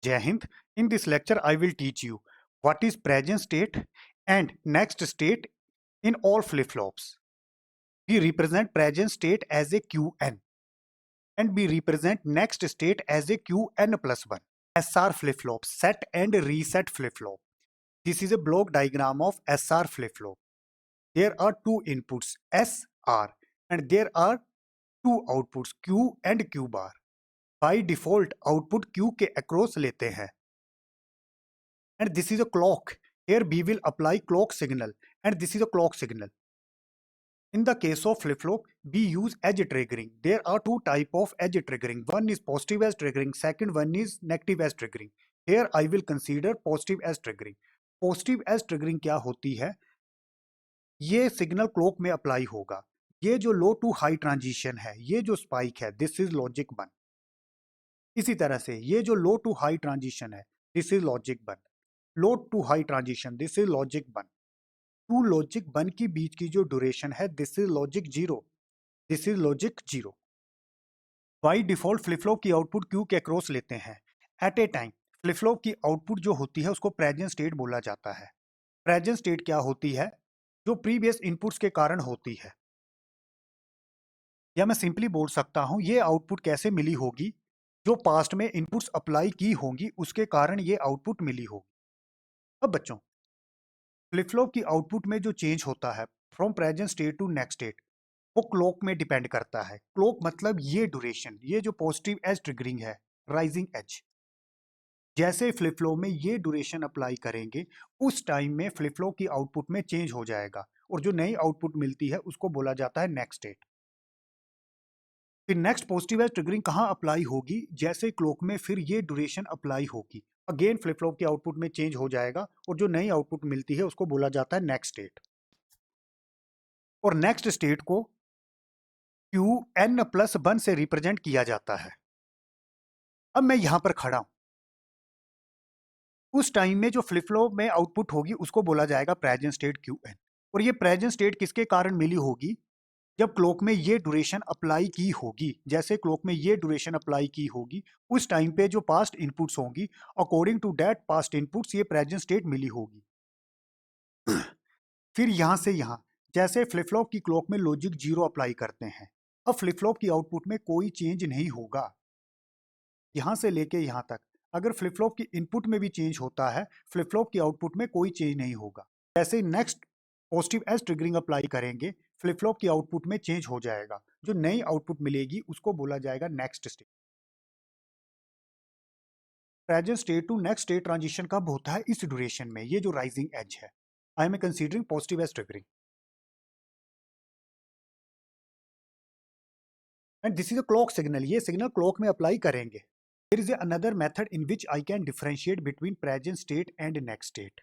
Jai Hind. In this lecture, I will teach you what is present state and next state in all flip-flops. We represent present state as a Qn and we represent next state as a Qn plus 1. SR flip-flop, set and reset flip-flop. This is a block diagram of SR flip-flop. There are two inputs S, R, and there are two outputs Q and Q bar. By default, output Q के across लेते हैं. And this is a clock. Here we will apply clock signal and this is a clock signal. In the case of flip-flop, we use edge triggering. There are two types of edge triggering. One is positive edge triggering, second one is negative edge triggering. Here I will consider positive edge triggering. Positive edge triggering क्या होती है? ये signal clock में apply होगा. ये जो low to high transition है, ये जो स्पाइक है, दिस इज लॉजिक 1. इसी तरह से ये जो लो टू हाई ट्रांजिशन है, this is logic 1. Low to high transition, this is logic 1. Two logic 1 की बीच की जो ड्यूरेशन है, this is logic 0. This is logic 0. By default flip flop की आउटपुट क्यू के अक्रॉस लेते हैं. एट ए टाइम फ्लिप-फ्लॉप की आउटपुट जो होती है उसको प्रेजेंट स्टेट बोला जाता है. प्रेजेंट स्टेट क्या होती है? जो प्रीवियस इनपुट्स के कारण होती है. या मैं सिंपली बोल सकता हूं, ये आउटपुट कैसे मिली होगी? जो पास्ट में इनपुट्स अप्लाई की होंगी उसके कारण ये आउटपुट मिली होगी. अब बच्चों, फ्लिप-फ्लॉप की आउटपुट में जो चेंज होता है from present state to next state, वो क्लॉक में डिपेंड करता है. क्लॉक मतलब ये ड्यूरेशन, ये जो पॉजिटिव एज ट्रिगरिंग है, राइजिंग एज. जैसे फ्लिप-फ्लॉप में ये ड्यूरेशन अप्लाई करेंगे, उस टाइम में फ्लिप-फ्लॉप की आउटपुट में चेंज हो जाएगा और जो नई आउटपुट मिलती है उसको बोला जाता है नेक्स्ट स्टेट. फिर नेक्स्ट पॉजिटिव एज ट्रिगरिंग कहाँ अप्लाई होगी? जैसे क्लॉक में फिर ये ड्यूरेशन अप्लाई होगी, अगेन फ्लिप-फ्लॉप की आउटपुट में चेंज हो जाएगा और जो नई आउटपुट मिलती है उसको बोला जाता है नेक्स्ट स्टेट. और नेक्स्ट स्टेट को Qn+1 से रिप्रेजेंट किया जाता है. अब मैं यहां पर खड़ा हूं, उस टाइम में जो फ्लिप-फ्लॉप में आउटपुट होगी उसको बोला जाएगा प्रेजेंट स्टेट Qn. और ये प्रेजेंट स्टेट किसके कारण मिली होगी? जब क्लॉक में ये ड्यूरेशन अप्लाई की होगी. जैसे क्लॉक में ये ड्यूरेशन अप्लाई की होगी, उस टाइम पे जो पास्ट इनपुट्स होंगी, according to that past inputs ये प्रेजेंट स्टेट मिली होगी. फिर यहां से यहां, जैसे फ्लिप-फ्लॉप की क्लॉक में लॉजिक 0 अप्लाई करते हैं, अब फ्लिप-फ्लॉप की आउटपुट में कोई चेंज नहीं होगा. यहां से लेके यहां तक अगर फ्लिप-फ्लॉप की इनपुट में भी चेंज होता है, फ्लिप-फ्लॉप की आउटपुट में कोई चेंज नहीं होगा. जैसे next positive edge triggering apply करेंगे, फ्लिप-फ्लॉप की आउटपुट में चेंज हो जाएगा. जो नई आउटपुट मिलेगी उसको बोला जाएगा next state. Present state to next state transition कब होता है? इस ड्यूरेशन में, ये जो राइजिंग एज है. I am considering positive edge triggering and this is a clock signal. ये सिग्नल क्लॉक में अप्लाई करेंगे. There is another method in which I can differentiate between present state and next state.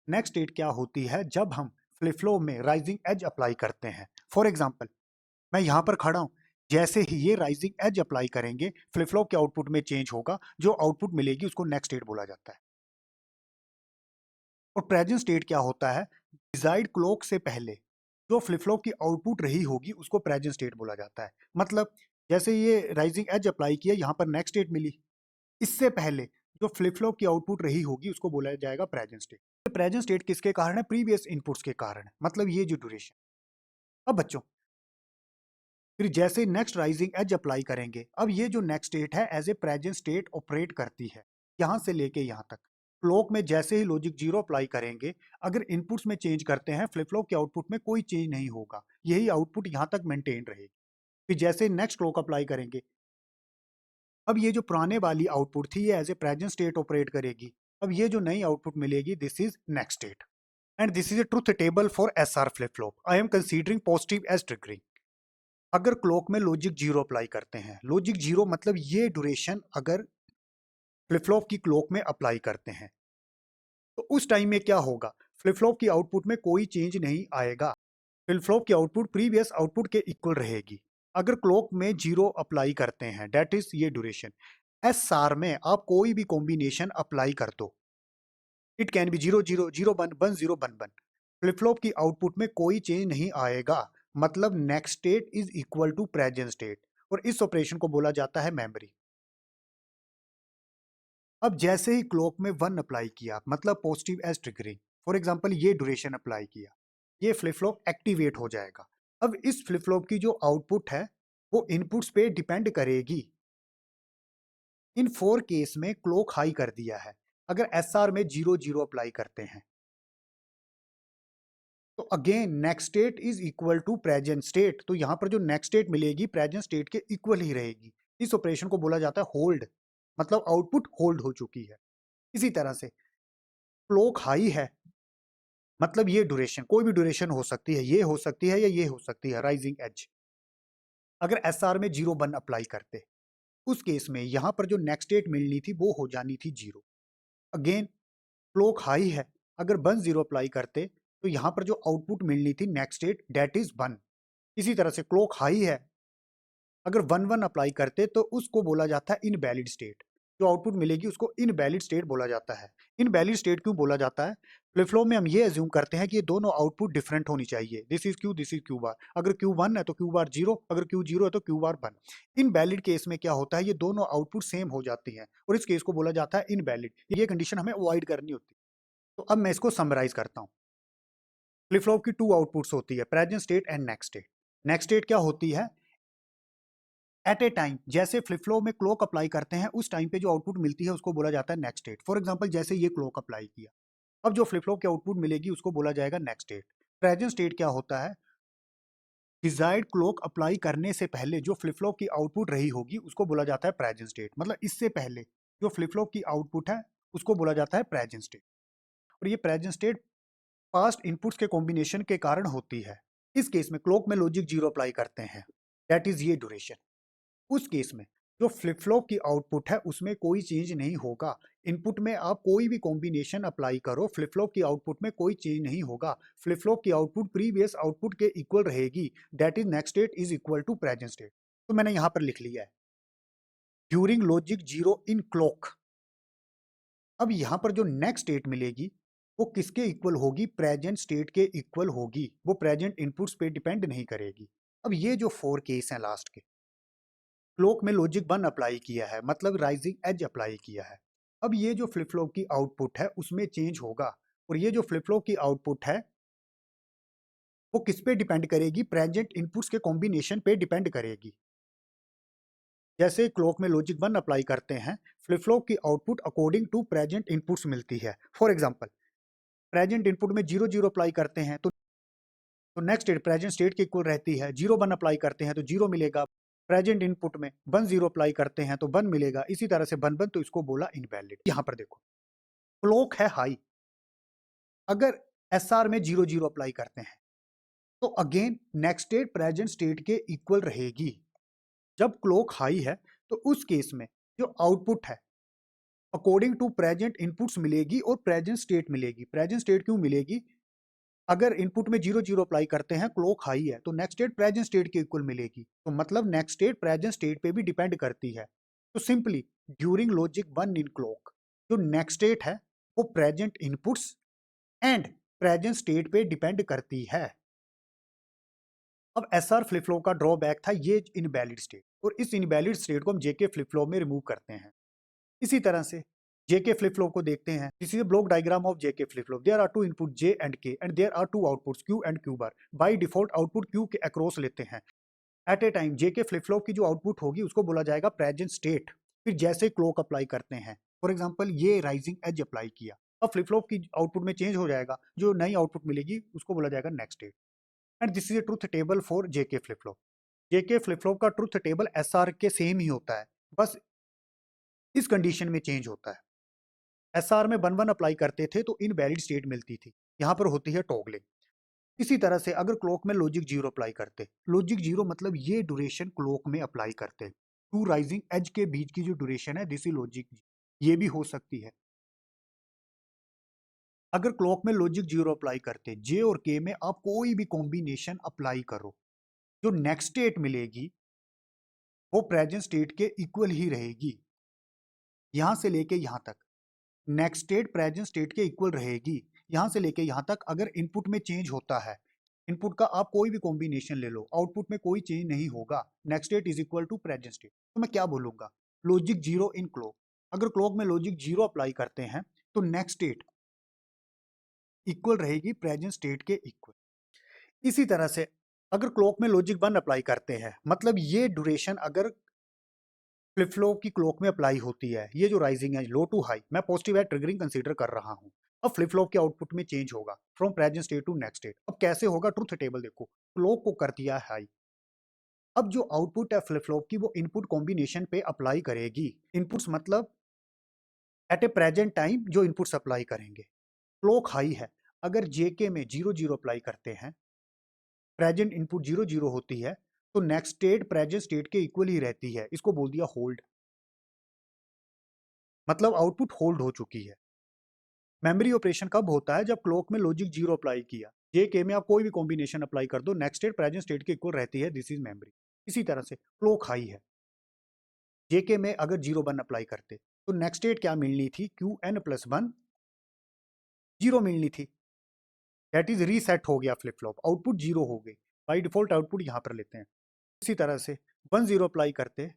Next state क्या होती है? जब हम flip-flop में rising as apply करते हैं. फॉर एग्जांपल, मैं यहां पर खड़ा हूं, जैसे ही ये राइजिंग एज अप्लाई करेंगे, फ्लिप-फ्लॉप के आउटपुट में चेंज होगा. जो आउटपुट मिलेगी उसको नेक्स्ट स्टेट बोला जाता है. और प्रेजेंट स्टेट क्या होता है? डिजायर्ड क्लॉक से पहले जो फ्लिप-फ्लॉप की आउटपुट रही होगी उसको प्रेजेंट स्टेट बोला जाता है. मतलब जैसे ये राइजिंग एज अप्लाई किया, यहां पर नेक्स्ट स्टेट मिली, इससे पहले जो फ्लिप-फ्लॉप की आउटपुट रही होगी उसको बोला जाएगा प्रेजेंट स्टेट. प्रेजेंट स्टेट किसके कारण है? प्रीवियस इनपुट्स के कारण है, मतलब ये जो ड्यूरेशन. अब बच्चों, फिर जैसे नेक्स्ट राइजिंग एज अप्लाई करेंगे, अब ये जो नेक्स्ट स्टेट है as a present state operate करती है यहां से लेके यहां तक. क्लॉक में जैसे ही लॉजिक 0 अप्लाई करेंगे, अगर इनपुट्स में चेंज करते हैं, फ्लिप-फ्लॉप के आउटपुट में कोई चेंज नहीं होगा, यही आउटपुट यहां तक मेंटेन रहेगी. फिर जैसे नेक्स्ट क्लॉक अप्लाई करेंगे, अब ये जो पुराने वाली आउटपुट थी ये as a present state operate करेगी. अब ये जो नई आउटपुट मिलेगी, this is next state. And this is a truth table for SR flip flop. I am considering positive edge triggering. अगर क्लॉक में लॉजिक 0 अप्लाई करते हैं, लॉजिक 0 मतलब ये ड्यूरेशन अगर फ्लिप-फ्लॉप की क्लॉक में अप्लाई करते हैं, तो उस टाइम में क्या होगा? फ्लिप-फ्लॉप की आउटपुट में कोई चेंज नहीं आएगा. फ्लिप-फ्लॉप की आउटपुट प्रीवियस आउटपुट के इक्वल रहेगी. अगर क्लॉक में 0 अप्लाई करते हैं, दैट इज ये ड्यूरेशन, एसआर में आप कोई भी कॉम्बिनेशन अप्लाई कर दो, इट कैन बी 0 0 0 1 1 0 1 1, फ्लिप-फ्लॉप की आउटपुट में कोई चेंज नहीं आएगा. मतलब next state is equal to present state. और इस ऑपरेशन को बोला जाता है मेमोरी. अब जैसे ही क्लॉक में 1 अप्लाई किया मतलब positive edge triggering, for example ये ड्यूरेशन अप्लाई किया, ये फ्लिप फ्लॉप एक्टिवेट हो जाएगा। अब इस फ्लिप फ्लॉप की जो आउटपुट है वो इनपुट्स पे डिपेंड करेगी। इन 4 केस में क्लॉक हाई कर दिया है। अगर एसआर में 0 अप्लाई करते हैं तो again next state is equal to present state, तो यहां पर जो नेक्स्ट स्टेट मिलेगी प्रेजेंट स्टेट के इक्वल ही रहेगी। इस ऑपरेशन को बोला जाता है होल्ड, मतलब आउटपुट होल्ड हो चुकी है। इसी तरह से क्लॉक हाई है मतलब ये ड्यूरेशन, कोई भी ड्यूरेशन हो सकती है, ये हो सकती है या ये हो सकती है राइजिंग एज। अगर एसआर में 0 अप्लाई करते उस केस में यहां पर जो नेक्स्ट स्टेट मिलनी थी वो हो जानी थी 0। अगेन क्लॉक हाई है, अगर 0 अप्लाई करते तो यहां पर जो आउटपुट मिलनी थी नेक्स्ट स्टेट डेट इज 1। इसी तरह से क्लॉक हाई है, अगर 1 अप्लाई करते तो उसको बोला जाता है इनवैलिड स्टेट, जो आउटपुट मिलेगी उसको इनवैलिड स्टेट बोला जाता है। इनवैलिड स्टेट क्यों बोला जाता है? फ्लिप फ्लॉप में हम ये एज्यूम करते हैं कि ये दोनों आउटपुट डिफरेंट होनी चाहिए, this is Q, this is Q bar. अगर क्यू 1 है तो क्यू बार 0, अगर क्यू 0 है तो क्यू बार 1। इनवैलिड केस में क्या होता है, ये दोनों आउटपुट सेम हो जाती हैं और इस केस को बोला जाता है इनवैलिड। ये कंडीशन हमें अवॉइड करनी होती है। तो अब मैं इसको समराइज करता हूँ। फ्लिप फ्लॉप की 2 आउटपुट्स होती है, present state and next state. Next state क्या होती है? एट ए टाइम, जैसे फ्लिप फ्लॉप में क्लॉक अप्लाई करते हैं उस टाइम पे जो आउटपुट मिलती है उसको बोला जाता है नेक्स्ट स्टेट। फॉर एग्जांपल जैसे ये क्लॉक अप्लाई किया, अब जो फ्लिप फ्लॉप की आउटपुट मिलेगी उसको बोला जाएगा नेक्स्ट स्टेट। प्रेजेंट स्टेट क्या होता है? डिजायर्ड क्लॉक अप्लाई करने से पहले जो फ्लिप फ्लॉप की आउटपुट रही होगी उसको बोला जाता है प्रेजेंट स्टेट, मतलब इससे पहले जो फ्लिप फ्लॉप की आउटपुट है उसको बोला जाता है प्रेजेंट स्टेट। और ये प्रेजेंट स्टेट पास्ट इनपुट्स के कॉम्बिनेशन के कारण होती है। इस केस में क्लॉक में लॉजिक 0 अप्लाई करते हैं, दैट इज ये ड्यूरेशन। उस केस में जो फ्लिप फ्लॉप की आउटपुट है उसमें कोई चेंज नहीं होगा। इनपुट में आप कोई भी कॉम्बिनेशन अप्लाई करो, फ्लिप फ्लॉप की आउटपुट में कोई चेंज नहीं होगा। फ्लिप फ्लॉप की आउटपुट प्रीवियस आउटपुट के इक्वल रहेगी, that is next state is equal to present state. तो मैंने यहां पर लिख लिया है ड्यूरिंग लॉजिक 0 इन क्लॉक। अब यहां पर जो नेक्स्ट स्टेट मिलेगी वो किसके इक्वल होगी? प्रेजेंट स्टेट के इक्वल होगी, वो प्रेजेंट इनपुट्स पे डिपेंड नहीं करेगी। अब ये जो 4 केस हैं लास्ट के, क्लॉक में लॉजिक 1 अप्लाई किया है मतलब राइजिंग एज अप्लाई किया है। अब ये जो फ्लिप फ्लॉप की आउटपुट है उसमें चेंज होगा, और ये जो फ्लिप फ्लॉप की आउटपुट है वो किस पे डिपेंड करेगी? प्रेजेंट इनपुट्स के कॉम्बिनेशन पे डिपेंड करेगी। जैसे क्लॉक में लॉजिक 1 अप्लाई करते हैं, फ्लिप फ्लॉप की output according to present inputs मिलती है। फॉर एग्जांपल प्रेजेंट इनपुट में 0 अप्लाई करते हैं तो नेक्स्ट स्टेट प्रेजेंट स्टेट के इक्वल रहती है। 0 अप्लाई करते हैं तो 0 मिलेगा। प्रेजेंट इनपुट में 1 अप्लाई करते हैं तो 1 मिलेगा। इसी तरह से 1 तो इसको बोला इनवैलिड। यहां पर देखो क्लॉक है हाई, अगर एसआर में 0 अप्लाई करते हैं तो again next state present state के इक्वल रहेगी। जब क्लॉक हाई है तो उस केस में जो आउटपुट है अकॉर्डिंग टू प्रेजेंट इनपुट्स मिलेगी और प्रेजेंट स्टेट मिलेगी। प्रेजेंट स्टेट क्यों मिलेगी? अगर इनपुट में 0 अप्लाई करते हैं, क्लॉक हाई है तो नेक्स्ट स्टेट प्रेजेंट स्टेट के इक्वल मिलेगी, तो मतलब नेक्स्ट स्टेट प्रेजेंट स्टेट पे भी डिपेंड करती है। तो सिंपली ड्यूरिंग लॉजिक 1 इन क्लॉक जो नेक्स्ट स्टेट है वो present inputs and present state पे डिपेंड करती है। अब एसआर फ्लिप फ्लॉप का ड्रॉबैक था ये इनवैलिड स्टेट, और इस इनवैलिड स्टेट को हम जेके फ्लिप फ्लॉप में रिमूव करते हैं। इसी तरह से जेके फ्लिप फ्लॉप को देखते हैं। This is block diagram of JK flip flop. There are two input J and K and there are two outputs Q and Q bar. By default output Q के across लेते हैं। At a time JK flip flop की जो output होगी उसको बोला जाएगा present state. फिर जैसे क्लॉक अप्लाई करते हैं, फॉर एग्जांपल ये राइजिंग एज अप्लाई किया, अब फ्लिप फ्लॉप की आउटपुट में चेंज हो जाएगा, जो नई आउटपुट मिलेगी उसको बोला जाएगा next state. And this is A truth table for JK flip flop. JK flip flop का ट्रुथ टेबल एसआर के सेम ही होता है, बस इस कंडीशन में चेंज होता है। एसआर में 1 अप्लाई करते थे तो इनवैलिड स्टेट मिलती थी, यहाँ पर होती है टॉगलिंग। इसी तरह से अगर क्लॉक में लॉजिक 0 अप्लाई करते, लॉजिक 0 मतलब ये ड्यूरेशन क्लॉक में अप्लाई करते, टू राइजिंग एज के बीच की जो ड्यूरेशन है दिस इज लॉजिक, ये भी हो सकती है। अगर क्लॉक में लॉजिक 0 अप्लाई करते, जे और के में आप कोई भी कॉम्बिनेशन अप्लाई करो, जो नेक्स्ट स्टेट मिलेगी वो प्रेजेंट स्टेट के इक्वल ही रहेगी। यहां से लेके यहां तक नेक्स्ट स्टेट प्रेजेंट स्टेट के इक्वल रहेगी। यहां से लेके यहां तक अगर इनपुट में चेंज होता है, इनपुट का आप कोई भी कॉम्बिनेशन ले लो, आउटपुट में कोई चेंज नहीं होगा। Next state is equal to present state. तो मैं क्या बोलूंगा? लॉजिक 0 इन क्लॉक अगर क्लॉक में लॉजिक 0 अप्लाई करते हैं तो नेक्स्ट स्टेट इक्वल रहेगी प्रेजेंट स्टेट के इक्वल। इसी तरह से अगर क्लॉक में लॉजिक 1 अप्लाई करते हैं, मतलब ये ड्यूरेशन अगर फ्लिप फ्लॉप की क्लॉक में अप्लाई होती है, ये जो राइजिंग है लो टू हाई, मैं पॉजिटिव है ट्रिगरिंग कंसीडर कर रहा हूँ। अब फ्लिप फ्लॉप के आउटपुट में चेंज होगा from present state to next state. अब कैसे होगा, ट्रुथ टेबल देखो, क्लॉक को कर दिया हाई। अब जो आउटपुट है फ्लिप फ्लॉप की वो इनपुट कॉम्बिनेशन पे अप्लाई करेगी। इनपुट्स मतलब एट ए प्रेजेंट टाइम जो इनपुट्स अप्लाई करेंगे। क्लॉक हाई है, अगर जेके में 0 0 अप्लाई करते हैं, प्रेजेंट इनपुट 0 0 होती है, तो नेक्स्ट स्टेट प्रेजेंट स्टेट के इक्वल ही रहती है। इसको बोल दिया होल्ड, मतलब आउटपुट होल्ड हो चुकी है। मेमोरी ऑपरेशन कब होता है, जब क्लॉक में लॉजिक 0 अप्लाई किया, जेके में आप कोई भी कॉम्बिनेशन अप्लाई कर दो, नेक्स्ट स्टेट प्रेजेंट स्टेट के इक्वल रहती है, दिस इज मेमोरी। इसी तरह से क्लॉक हाई है, जेके में अगर 0 1 अप्लाई करते तो नेक्स्ट स्टेट क्या मिलनी थी, क्यू एन प्लस 1 0 मिलनी थी। दैट इज रीसेट हो गया फ्लिप फ्लॉप, आउटपुट 0 हो गई। बाई डिफॉल्ट आउटपुट यहाँ पर लेते हैं। इसी तरह से 1 0 अप्लाई करते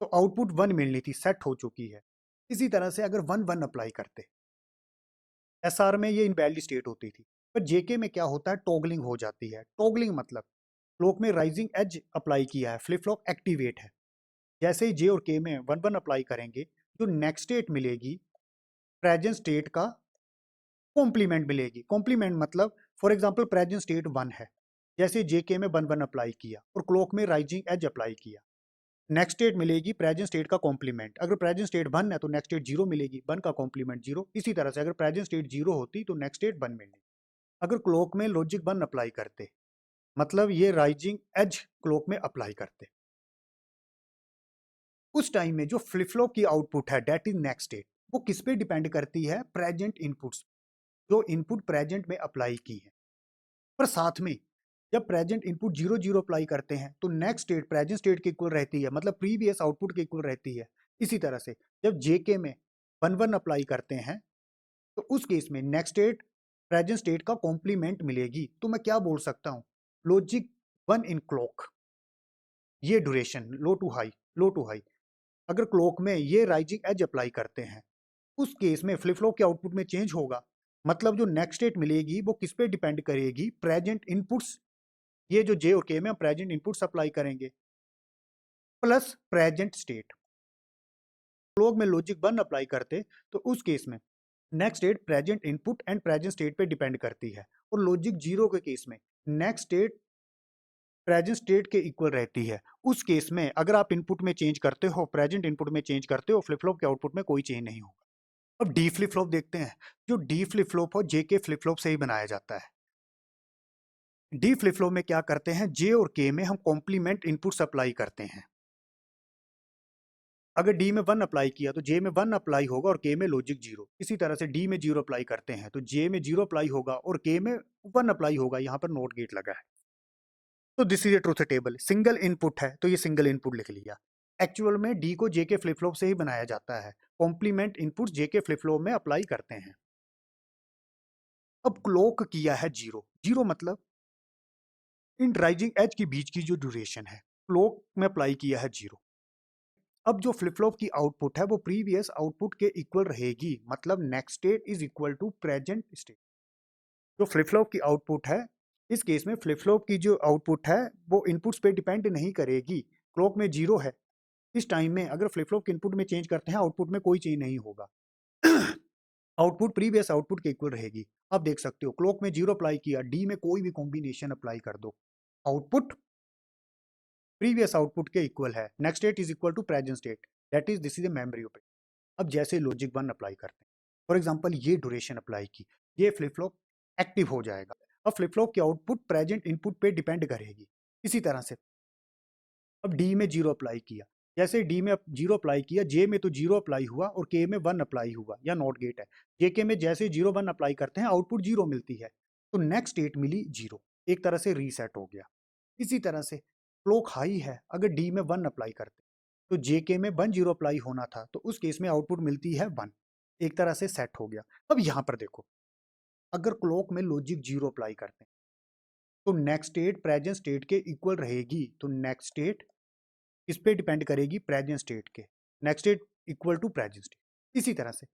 तो आउटपुट 1 मिलनी थी, सेट हो चुकी है। इसी तरह से अगर 1 1 अप्लाई करते, एसआर में ये इनवैलिड स्टेट होती थी, पर जेके में क्या होता है, टॉगलिंग हो जाती है। टॉगलिंग मतलब क्लॉक में राइजिंग एज अप्लाई किया है, फ्लिप फ्लॉप एक्टिवेट है। जैसे ही जे और के में 1 1 अप्लाई करेंगे, जो नेक्स्ट स्टेट मिलेगी प्रेजेंट स्टेट का कॉम्प्लीमेंट मिलेगी। कॉम्प्लीमेंट मतलब फॉर एग्जांपल प्रेजेंट स्टेट 1 है, जैसे जेके में 1 1 अप्लाई किया और क्लॉक में राइजिंग एज अप्लाई किया, नेक्स्ट स्टेट मिलेगी प्रेजेंट स्टेट का कॉम्प्लीमेंट। अगर प्रेजेंट स्टेट 1 है तो नेक्स्ट स्टेट 0 मिलेगी, 1 का कॉम्प्लीमेंट 0। इसी तरह से अगर प्रेजेंट स्टेट 0 होती तो नेक्स्ट स्टेट 1 मिलेगी। अगर क्लॉक में लॉजिक 1 अप्लाई करते, मतलब ये राइजिंग एज क्लॉक में अप्लाई करते, उस टाइम में जो फ्लिप फ्लॉप की आउटपुट है दैट इज नेक्स्ट स्टेट, वो किस पे डिपेंड करती है, प्रेजेंट इनपुट्स, जो इनपुट प्रेजेंट में अप्लाई की है। पर साथ में जब प्रेजेंट इनपुट 0 0 अप्लाई करते हैं तो नेक्स्ट स्टेट प्रेजेंट स्टेट के इक्वल रहती है, मतलब प्रीवियस आउटपुट के इक्वल रहती है। इसी तरह से जब जेके में 1 1 अप्लाई करते हैं तो उस केस में नेक्स्ट स्टेट प्रेजेंट स्टेट का कॉम्प्लीमेंट मिलेगी। तो मैं क्या बोल सकता हूँ, लॉजिक 1 इन क्लॉक, ये ड्यूरेशन लो टू हाई, अगर क्लॉक में ये राइजिंग एज अप्लाई करते हैं, उस केस में फ्लिप फ्लॉप के आउटपुट में चेंज होगा। मतलब जो नेक्स्ट स्टेट मिलेगी वो किस पे डिपेंड करेगी, प्रेजेंट इनपुट्स, ये जो जे और के में हम प्रेजेंट इनपुट्स अप्लाई करेंगे प्लस प्रेजेंट स्टेट। क्लॉक में लॉजिक 1 अप्लाई करते तो उस केस में next state present input and present state पे डिपेंड करती है, और लॉजिक 0 के केस में नेक्स्ट स्टेट प्रेजेंट स्टेट के इक्वल रहती है। उस केस में अगर आप इनपुट में चेंज करते हो, प्रेजेंट इनपुट में चेंज करते हो, फ्लिप फ्लॉप के आउटपुट में कोई चेंज नहीं होगा। अब डी फ्लिप फ्लॉप देखते हैं। जो डी फ्लिप फ्लॉप हो जे के फ्लिप फ्लॉप से ही बनाया जाता है। डी फ्लिप फ्लॉप में क्या करते हैं, जे और के में हम कॉम्प्लीमेंट इनपुट्स अप्लाई करते हैं। अगर डी में 1 अप्लाई किया तो जे में 1 अप्लाई होगा और के में लॉजिक 0। इसी तरह से डी में 0 अप्लाई करते हैं तो जे में 0 अप्लाई होगा और के में 1 अप्लाई होगा, यहाँ पर नोट गेट लगा है। तो this is a truth table. Single input है तो ये सिंगल इनपुट लिख लिया। एक्चुअल में डी को जे के फ्लिप फ्लॉप से ही बनाया जाता है, कॉम्प्लीमेंट इनपुट जे के फ्लिप फ्लॉप में अप्लाई करते हैं। अब क्लॉक किया है 0 0, मतलब इन राइजिंग एज के बीच की जो ड्यूरेशन है, क्लॉक में अप्लाई किया है 0। अब जो फ्लिप फ्लॉप की आउटपुट है वो प्रीवियस आउटपुट के इक्वल रहेगी, मतलब next state is equal to present state. जो फ्लिप फ्लॉप की आउटपुट है, इस केस में फ्लिप फ्लॉप की जो आउटपुट है वो इनपुट्स पे डिपेंड नहीं करेगी। क्लॉक में 0 है, इस टाइम में अगर फ्लिप फ्लॉप के इनपुट में चेंज करते हैं, आउटपुट में कोई चेंज नहीं होगा। आउटपुट प्रीवियस आउटपुट के इक्वल रहेगी। आप देख सकते हो क्लॉक में 0 अप्लाई किया, डी में कोई भी कॉम्बिनेशन अप्लाई कर दो, आउटपुट प्रीवियस आउटपुट के इक्वल है। Next state is equal to present state, that is this is a memory operation. अब जैसे लॉजिक 1 अप्लाई करते हैं, फॉर एग्जांपल ये ड्यूरेशन अप्लाई की, ये फ्लिप फ्लॉप एक्टिव हो जाएगा। अब फ्लिप फ्लॉप की आउटपुट प्रेजेंट इनपुट पे डिपेंड करेगी। इसी तरह से अब डी में 0 अप्लाई किया, जैसे डी में 0 अप्लाई किया, जे में तो 0 अप्लाई हुआ और के में 1 अप्लाई हुआ, या नॉट गेट है। जे के में जैसे 0 1 अप्लाई करते हैं, आउटपुट 0 मिलती है, तो नेक्स्ट स्टेट मिली 0, एक तरह से रीसेट हो गया। इसी तरह से क्लॉक हाई है, अगर डी में 1 अप्लाई करते तो जे के में 1 0 अप्लाई होना था, तो उस केस में आउटपुट मिलती है 1, एक तरह से सेट हो गया। अब यहाँ पर देखो, अगर क्लॉक में लॉजिक 0 अप्लाई करते हैं तो नेक्स्ट स्टेट प्रेजेंट स्टेट के इक्वल रहेगी। तो नेक्स्ट स्टेट इस पे डिपेंड करेगी प्रेजेंट स्टेट के। Next state equal to present state. इसी तरह से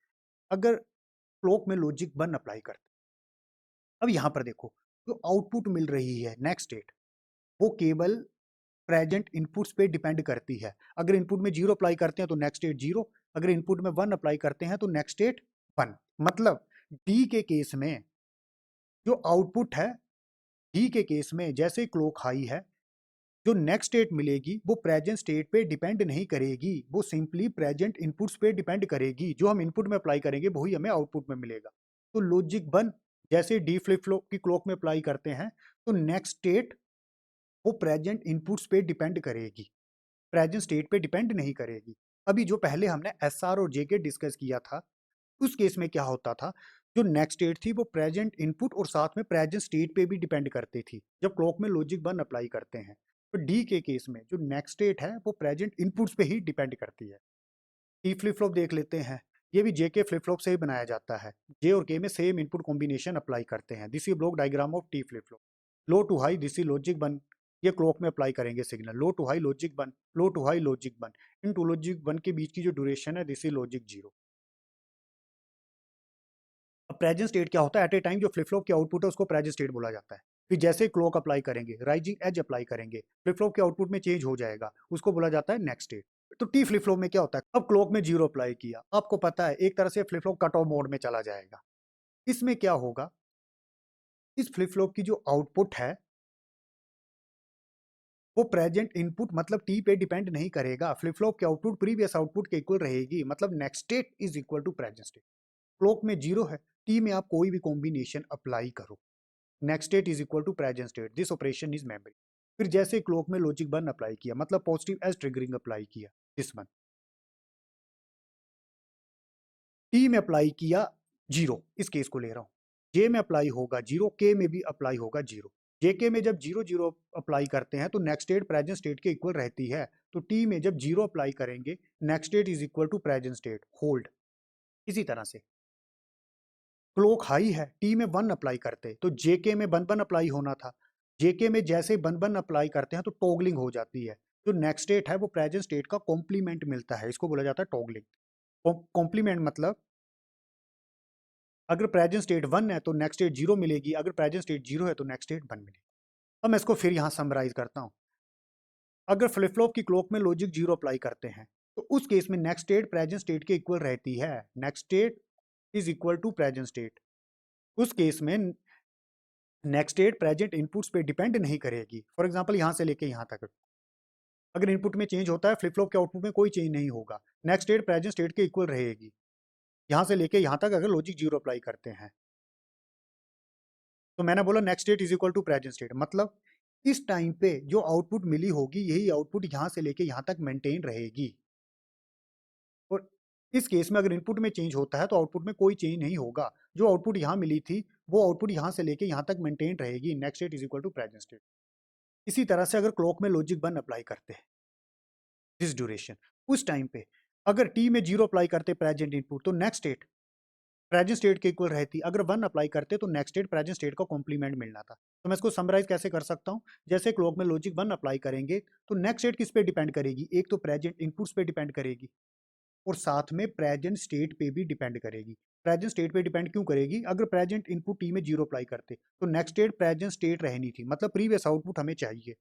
अगर क्लॉक में लॉजिक 1 अप्लाई करते, अब यहाँ पर देखो जो आउटपुट मिल रही है नेक्स्ट स्टेट वो केवल प्रेजेंट इनपुट्स पे डिपेंड करती है। अगर इनपुट में 0 अप्लाई करते हैं तो नेक्स्ट स्टेट 0, अगर इनपुट में 1 अप्लाई करते हैं तो नेक्स्ट स्टेट 1। मतलब डी के केस में जो आउटपुट है, डी के केस में जैसे क्लॉक हाई है, जो नेक्स्ट स्टेट मिलेगी वो प्रेजेंट स्टेट पे डिपेंड नहीं करेगी, वो सिंपली प्रेजेंट इनपुट्स पे डिपेंड करेगी। जो हम इनपुट में अप्लाई करेंगे वही हमें आउटपुट में मिलेगा। तो लॉजिक 1 जैसे डी फ्लिप फ्लॉप की क्लॉक में अप्लाई करते हैं तो नेक्स्ट स्टेट वो प्रेजेंट इनपुट्स पे डिपेंड करेगी, प्रेजेंट स्टेट पे डिपेंड नहीं करेगी। अभी जो पहले हमने एसआर और जेके डिस्कस किया था उस केस में क्या होता था, जो नेक्स्ट स्टेट थी वो प्रेजेंट इनपुट और साथ में प्रेजेंट स्टेट पे भी डिपेंड करती थी जब क्लॉक में लॉजिक 1 अप्लाई करते हैं। तो डी के केस में जो नेक्स्ट स्टेट है वो प्रेजेंट इनपुट्स पे ही डिपेंड करती है। टी फ्लिप फ्लॉप देख लेते हैं, ये भी जे के फ्लिप फ्लॉप से ही बनाया जाता है। जे और के में सेम इनपुट कॉम्बिनेशन अप्लाई करते हैं। This is block diagram of T flip flop. Low to high this is logic 1, ये क्लॉक में अप्लाई करेंगे signal. Low to high logic 1, low to high logic 1, इन टू लॉजिक 1 के बीच की जो duration है दिस इज लॉजिक 0। अब present state क्या होता है, एट ए टाइम जो फ्लिप फ्लॉप की आउटपुट है उसको प्रेजेंट स्टेट बोला जाता है। फिर जैसे क्लॉक अप्लाई करेंगे, राइजिंग एज अप्लाई करेंगे, फ्लिप फ्लॉप के आउटपुट में चेंज हो जाएगा, उसको बोला जाता है नेक्स्ट स्टेट। तो टी फ्लिप फ्लॉप में क्या होता है, अब क्लॉक में 0 अप्लाई किया, आपको पता है एक तरह से flip flop cut off mode में चला जाएगा। इसमें क्या होगा, इस फ्लिप फ्लॉप की जो आउटपुट है वो प्रेजेंट इनपुट मतलब टी पे डिपेंड नहीं करेगा। फ्लिप फ्लॉप की आउटपुट प्रीवियस आउटपुट के इक्वल रहेगी, मतलब next state is equal to present state. Clock में 0 है, टी में आप कोई भी कॉम्बिनेशन अप्लाई करो, next state is equal to present state, this operation is memory. फिर जैसे क्लॉक में लॉजिक 1 अप्लाई किया, मतलब पॉजिटिव एज ट्रिगरिंग अप्लाई किया, दिस वन। टी में अप्लाई किया 0, इस केस को ले रहा हूं, जे में अप्लाई होगा 0, के में भी अप्लाई होगा 0। जेके में जब 0 0 अप्लाई करते हैं तो नेक्स्ट स्टेट प्रेजेंट स्टेट के इक्वल रहती है। तो टी में जब 0 अप्लाई करेंगे next state is equal to present state, hold. इसी तरह से क्लॉक हाई है, टी में 1 अप्लाई करते तो जेके में 1 1 अप्लाई होना था, जेके में जैसे 1 1 अप्लाई करते हैं तो टॉगलिंग हो जाती है। जो नेक्स्ट स्टेट है वो प्रेजेंट स्टेट का कॉम्प्लीमेंट मिलता है, इसको बोला जाता है टॉगलिंग। कॉम्प्लीमेंट मतलब अगर प्रेजेंट स्टेट 1 है तो नेक्स्ट स्टेट 0 मिलेगी, अगर प्रेजेंट स्टेट 0 है तो नेक्स्ट स्टेट 1 मिलेगी। अब मैं इसको फिर यहाँ समराइज करता हूँ। अगर फ्लिप फ्लॉप की क्लॉक में लॉजिक 0 अप्लाई करते हैं तो उस केस में नेक्स्ट स्टेट प्रेजेंट स्टेट के इक्वल रहती है, next state is equal to present state. उस केस में नेक्स्ट स्टेट प्रेजेंट इनपुट्स पे डिपेंड नहीं करेगी। फॉर एग्जांपल यहाँ से लेके यहाँ तक अगर इनपुट में चेंज होता है, फ्लिप फ्लॉप के आउटपुट में कोई चेंज नहीं होगा, नेक्स्ट स्टेट प्रेजेंट स्टेट के इक्वल रहेगी। यहाँ से लेके यहाँ तक अगर लॉजिक 0 अप्लाई करते हैं तो मैंने बोला next state is equal to present state, मतलब इस टाइम पे जो आउटपुट मिली होगी यही आउटपुट यहाँ से लेके यहाँ तक मेंटेन रहेगी। और इस केस में अगर इनपुट में चेंज होता है तो आउटपुट में कोई चेंज नहीं होगा, जो आउटपुट यहाँ मिली थी वो आउटपुट यहाँ से लेके यहाँ तक मेंटेन रहेगी, next state is equal to present state. इसी तरह से अगर क्लॉक में लॉजिक 1 अप्लाई करते हैं दिस ड्यूरेशन, उस टाइम पे अगर टी में 0 अप्लाई करते प्रेजेंट इनपुट तो नेक्स्ट स्टेट प्रेजेंट स्टेट के इक्वल रहती, अगर 1 अप्लाई करते तो नेक्स्ट स्टेट प्रेजेंट स्टेट का कॉम्प्लीमेंट मिलना था। तो मैं इसको समराइज कैसे कर सकता हूँ, जैसे क्लॉक में लॉजिक 1 अप्लाई करेंगे तो नेक्स्ट स्टेट किस पे डिपेंड करेगी, एक तो प्रेजेंट इनपुट्स पे डिपेंड करेगी और साथ में प्रेजेंट स्टेट पे भी डिपेंड करेगी। प्रेजेंट स्टेट पे डिपेंड क्यों करेगी, अगर प्रेजेंट इनपुट टी में 0 अप्लाई करते तो नेक्स्ट स्टेट प्रेजेंट स्टेट रहनी थी, मतलब प्रीवियस आउटपुट हमें चाहिए,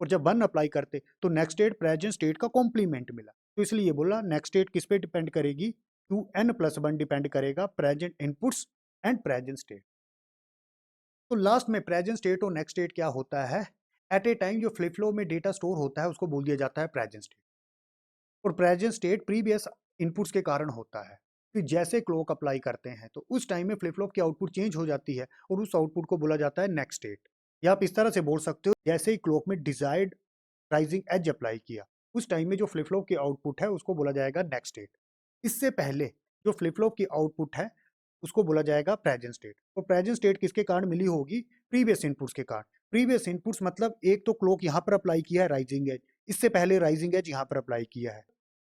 और जब 1 अप्लाई करते तो नेक्स्ट स्टेट प्रेजेंट स्टेट का कॉम्प्लीमेंट मिला। तो इसलिए ये बोला नेक्स्ट स्टेट किस पे डिपेंड करेगी, टू n प्लस 1 डिपेंड करेगा present inputs and present state. तो लास्ट में प्रेजेंट स्टेट और नेक्स्ट स्टेट क्या होता है, एट ए टाइम जो फ्लिप फ्लॉप में डेटा स्टोर होता है उसको बोल दिया जाता है प्रेजेंट स्टेट, और प्रेजेंट स्टेट प्रीवियस इनपुट्स के कारण होता है। फिर जैसे क्लॉक अप्लाई करते हैं तो उस टाइम में फ्लिप फ्लॉप की आउटपुट चेंज हो जाती है और उस आउटपुट को बोला जाता है नेक्स्ट स्टेट। या आप इस तरह से बोल सकते हो, जैसे ही क्लॉक में डिजायर्ड राइजिंग एज अप्लाई किया उस टाइम में जो फ्लिप फ्लॉप की आउटपुट है उसको बोला जाएगा नेक्स्ट स्टेट। इससे पहले जो फ्लिप फ्लॉप की आउटपुट है उसको बोला जाएगा प्रेजेंट स्टेट, और प्रेजेंट स्टेट किसके कारण मिली होगी, प्रीवियस इनपुट्स के कारण। प्रीवियस इनपुट्स मतलब एक तो क्लॉक यहाँ पर अप्लाई किया है राइजिंग एज, इससे पहले राइजिंग एज यहाँ पर अप्लाई किया है,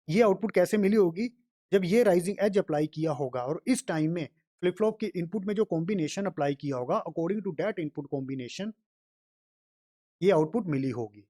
ये आउटपुट कैसे मिली होगी, जब ये राइजिंग एज अप्लाई किया होगा और इस टाइम में फ्लिप फ्लॉप के इनपुट में जो कॉम्बिनेशन अप्लाई किया होगा according to that input combination ये आउटपुट मिली होगी।